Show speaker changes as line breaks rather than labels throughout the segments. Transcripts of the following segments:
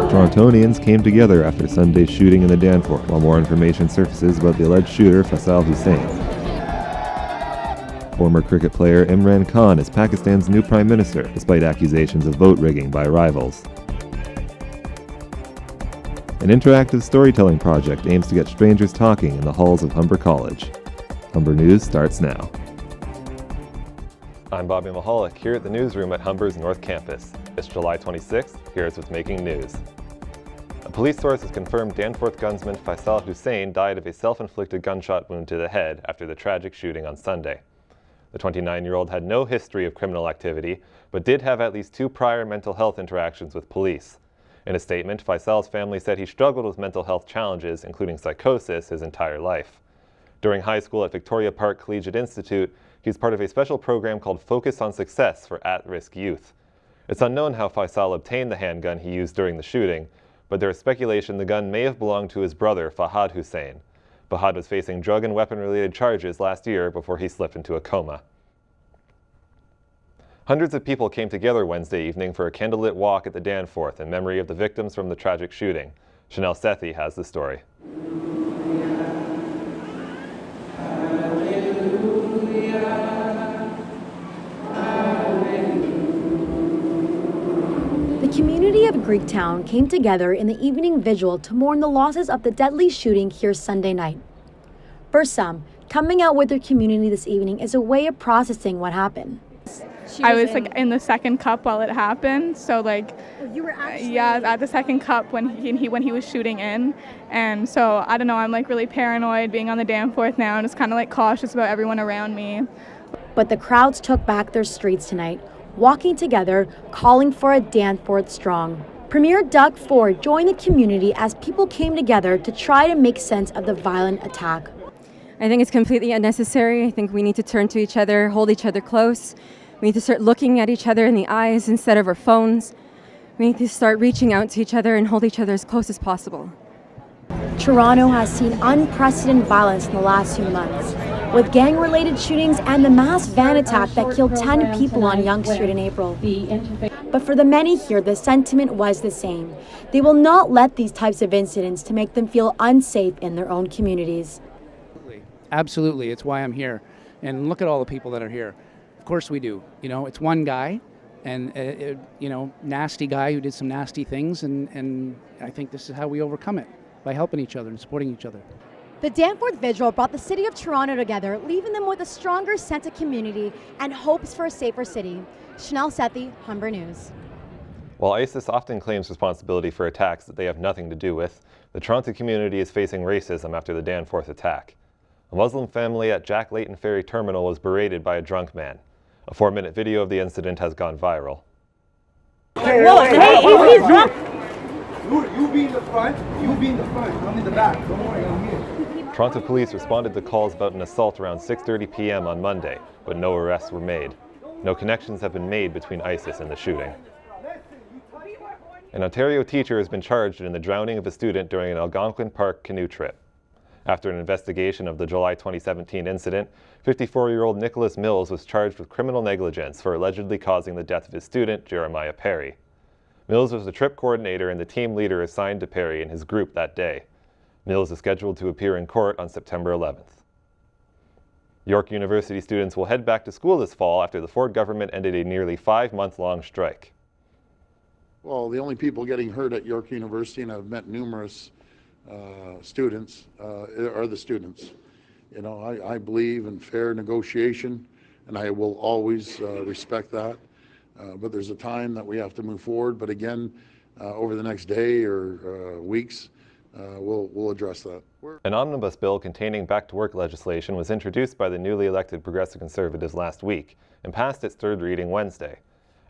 Torontonians came together after Sunday's shooting in the Danforth, while more information surfaces about the alleged shooter, Faisal Hussein. Former cricket player Imran Khan is Pakistan's new prime minister, despite accusations of vote rigging by rivals. An interactive storytelling project aims to get strangers talking in the halls of Humber College. Humber News starts now. I'm Bobby Mahalik here at the newsroom at Humber's North Campus. It's July 26th. Here's what's making news. A police source has confirmed Danforth gunsman Faisal Hussein died of a self-inflicted gunshot wound to the head after the tragic shooting on Sunday. The 29-year-old had no history of criminal activity, but did have at least 2 prior mental health interactions with police. In a statement, Faisal's family said he struggled with mental health challenges, including psychosis, his entire life. During high school at Victoria Park Collegiate Institute, he was part of a special program called Focus on Success for at-risk youth. It's unknown how Faisal obtained the handgun he used during the shooting, but there is speculation the gun may have belonged to his brother, Fahad Hussein. Fahad was facing drug and weapon-related charges last year before he slipped into a coma. Hundreds of people came together Wednesday evening for a candlelit walk at the Danforth in memory of the victims from the tragic shooting. Chanel Sethi has the story.
The community of Greektown came together in the evening vigil to mourn the losses of the deadly shooting here Sunday night. For some, coming out with their community this evening is a way of processing what happened.
I was in the second cup while it happened, so
you were actually
at the second cup when he was shooting in, and so I don't know, I'm really paranoid being on the Danforth now and just kind of cautious about everyone around me.
But the crowds took back their streets tonight, walking together, calling for a Danforth strong. Premier Doug Ford joined the community as people came together to try to make sense of the violent attack.
I think it's completely unnecessary. I think we need to turn to each other, hold each other close. We need to start looking at each other in the eyes instead of our phones. We need to start reaching out to each other and hold each other as close as possible.
Toronto has seen unprecedented violence in the last few months, with gang-related shootings and the mass van attack that killed 10 people on Yonge Street in April. But for the many here, the sentiment was the same. They will not let these types of incidents to make them feel unsafe in their own communities.
Absolutely, it's why I'm here. And look at all the people that are here. Of course we do. It's one guy, and nasty guy who did some nasty things, and I think this is how we overcome it, by helping each other and supporting each other.
The Danforth Vigil brought the city of Toronto together, leaving them with a stronger sense of community and hopes for a safer city. Chanel Sethi, Humber News.
While ISIS often claims responsibility for attacks that they have nothing to do with, the Toronto community is facing racism after the Danforth attack. A Muslim family at Jack Layton Ferry Terminal was berated by a drunk man. A 4-minute video of the incident has gone viral.
Hey, he's drunk! You be in the front, I'm in the back, don't worry, I'm here.
Toronto police responded to calls about an assault around 6:30 p.m. on Monday, but no arrests were made. No connections have been made between ISIS and the shooting. An Ontario teacher has been charged in the drowning of a student during an Algonquin Park canoe trip. After an investigation of the July 2017 incident, 54-year-old Nicholas Mills was charged with criminal negligence for allegedly causing the death of his student, Jeremiah Perry. Mills was the trip coordinator and the team leader assigned to Perry and his group that day. Mills is scheduled to appear in court on September 11th. York University students will head back to school this fall after the Ford government ended a nearly 5-month-long strike.
Well, the only people getting hurt at York University, and I've met numerous students, are the students. I believe in fair negotiation, and I will always respect that. But there's a time that we have to move forward. But again, over the next day or weeks, we'll address that.
An omnibus bill containing back-to-work legislation was introduced by the newly elected Progressive Conservatives last week and passed its third reading Wednesday.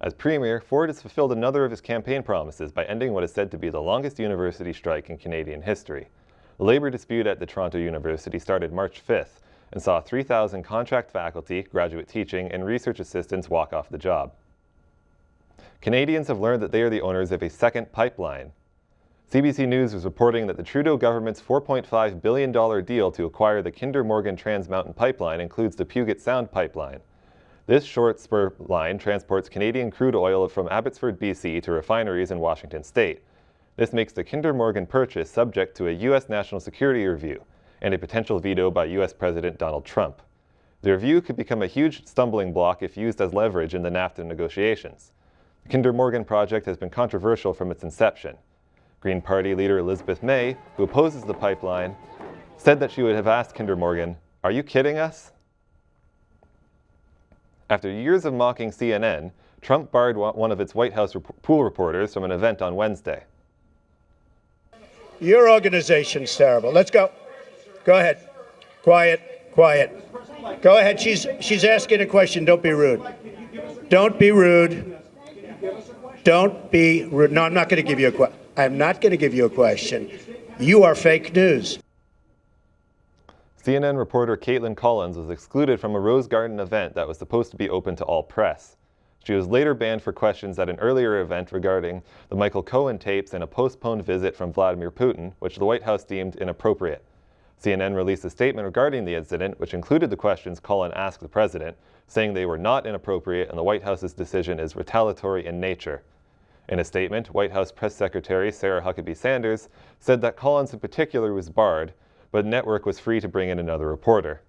As Premier, Ford has fulfilled another of his campaign promises by ending what is said to be the longest university strike in Canadian history. The labor dispute at the Toronto University started March 5th and saw 3,000 contract faculty, graduate teaching, and research assistants walk off the job. Canadians have learned that they are the owners of a second pipeline. CBC News is reporting that the Trudeau government's $4.5 billion deal to acquire the Kinder Morgan Trans Mountain Pipeline includes the Puget Sound Pipeline. This short spur line transports Canadian crude oil from Abbotsford, BC to refineries in Washington state. This makes the Kinder Morgan purchase subject to a U.S. national security review and a potential veto by U.S. President Donald Trump. The review could become a huge stumbling block if used as leverage in the NAFTA negotiations. The Kinder Morgan project has been controversial from its inception. Green Party leader Elizabeth May, who opposes the pipeline, said that she would have asked Kinder Morgan, "Are you kidding us?" After years of mocking CNN, Trump barred one of its White House pool reporters from an event on Wednesday.
Your organization's terrible. Let's go. Go ahead. Quiet, quiet. Go ahead. She's asking a question. Don't be rude. Don't be rude. Don't be rude. No, I'm not going to give you a question. I'm not going to give you a question. You are fake news.
CNN reporter Caitlin Collins was excluded from a Rose Garden event that was supposed to be open to all press. She was later banned for questions at an earlier event regarding the Michael Cohen tapes and a postponed visit from Vladimir Putin, which the White House deemed inappropriate. CNN released a statement regarding the incident, which included the questions Collin asked the president, saying they were not inappropriate and the White House's decision is retaliatory in nature. In a statement, White House Press Secretary Sarah Huckabee Sanders said that Collins in particular was barred, but the network was free to bring in another reporter.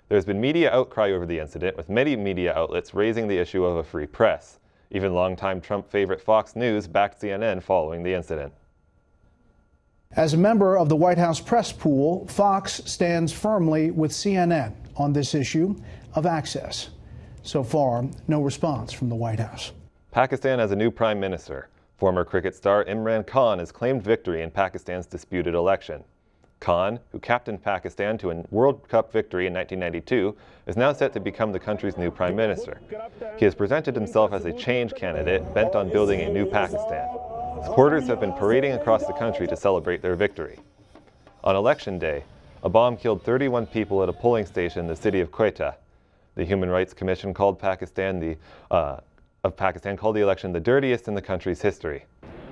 There's been media outcry over the incident, with many media outlets raising the issue of a free press. Even longtime Trump favorite Fox News backed CNN following the incident.
As a member of the White House press pool, Fox stands firmly with CNN on this issue of access. So far, no response from the White House.
Pakistan has a new prime minister. Former cricket star Imran Khan has claimed victory in Pakistan's disputed election. Khan, who captained Pakistan to a World Cup victory in 1992, is now set to become the country's new prime minister. He has presented himself as a change candidate bent on building a new Pakistan. Supporters have been parading across the country to celebrate their victory. On election day, a bomb killed 31 people at a polling station in the city of Quetta. The Human Rights Commission called Pakistan called the election the dirtiest in the country's history.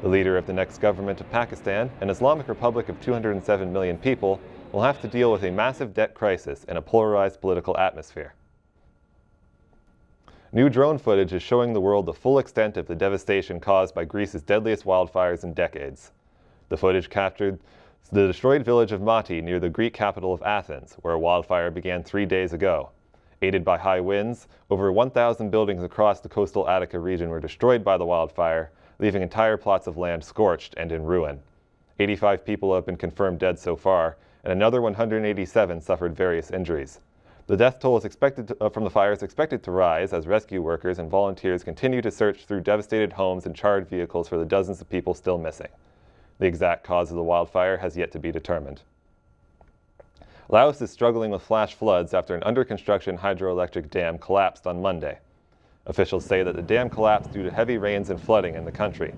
The leader of the next government of Pakistan, an Islamic Republic of 207 million people, will have to deal with a massive debt crisis and a polarized political atmosphere. New drone footage is showing the world the full extent of the devastation caused by Greece's deadliest wildfires in decades. The footage captured the destroyed village of Mati near the Greek capital of Athens, where a wildfire began 3 days ago. Aided by high winds, over 1,000 buildings across the coastal Attica region were destroyed by the wildfire, leaving entire plots of land scorched and in ruin. 85 people have been confirmed dead so far, and another 187 suffered various injuries. The death toll from the fire is expected to rise as rescue workers and volunteers continue to search through devastated homes and charred vehicles for the dozens of people still missing. The exact cause of the wildfire has yet to be determined. Laos is struggling with flash floods after an under-construction hydroelectric dam collapsed on Monday. Officials say that the dam collapsed due to heavy rains and flooding in the country.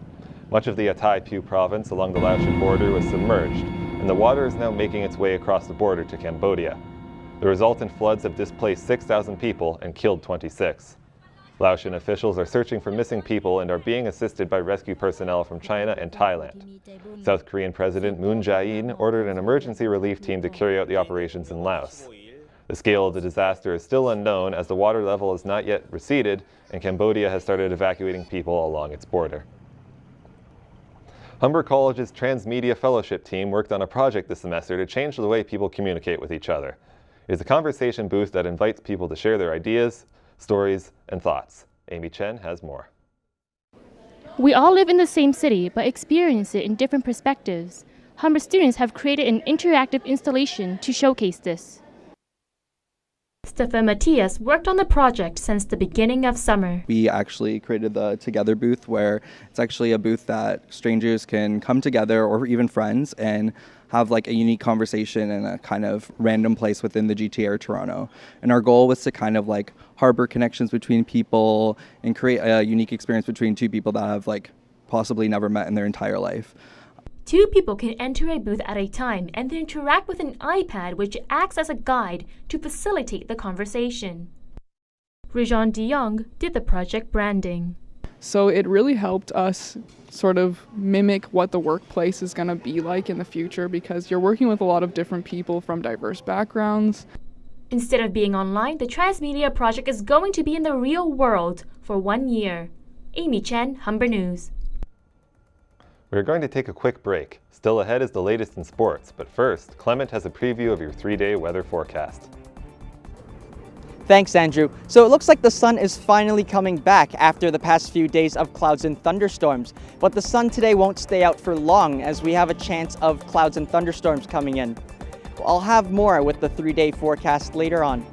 Much of the Atai Phu province along the Laotian border was submerged, and the water is now making its way across the border to Cambodia. The resultant floods have displaced 6,000 people and killed 26. Laotian officials are searching for missing people and are being assisted by rescue personnel from China and Thailand. South Korean President Moon Jae-in ordered an emergency relief team to carry out the operations in Laos. The scale of the disaster is still unknown as the water level has not yet receded and Cambodia has started evacuating people along its border. Humber College's transmedia fellowship team worked on a project this semester to change the way people communicate with each other. It is a conversation booth that invites people to share their ideas, stories, and thoughts. Amy Chen has more.
We all live in the same city, but experience it in different perspectives. Humber students have created an interactive installation to showcase this. Stefan Matthias worked on the project since the beginning of summer.
We actually created the Together booth, where it's actually a booth that strangers can come together, or even friends, and have like a unique conversation in a kind of random place within the GTA or Toronto. And our goal was to kind of like harbor connections between people and create a unique experience between two people that have like possibly never met in their entire life.
2 people can enter a booth at a time and then interact with an iPad, which acts as a guide to facilitate the conversation. Rajan De Jong did the project branding.
So it really helped us sort of mimic what the workplace is going to be like in the future, because you're working with a lot of different people from diverse backgrounds.
Instead of being online, the transmedia project is going to be in the real world for 1 year. Amy Chen, Humber News.
We're going to take a quick break. Still ahead is the latest in sports, but first, Clement has a preview of your 3-day weather forecast.
Thanks, Andrew. So it looks like the sun is finally coming back after the past few days of clouds and thunderstorms. But the sun today won't stay out for long, as we have a chance of clouds and thunderstorms coming in. I'll have more with the 3-day forecast later on.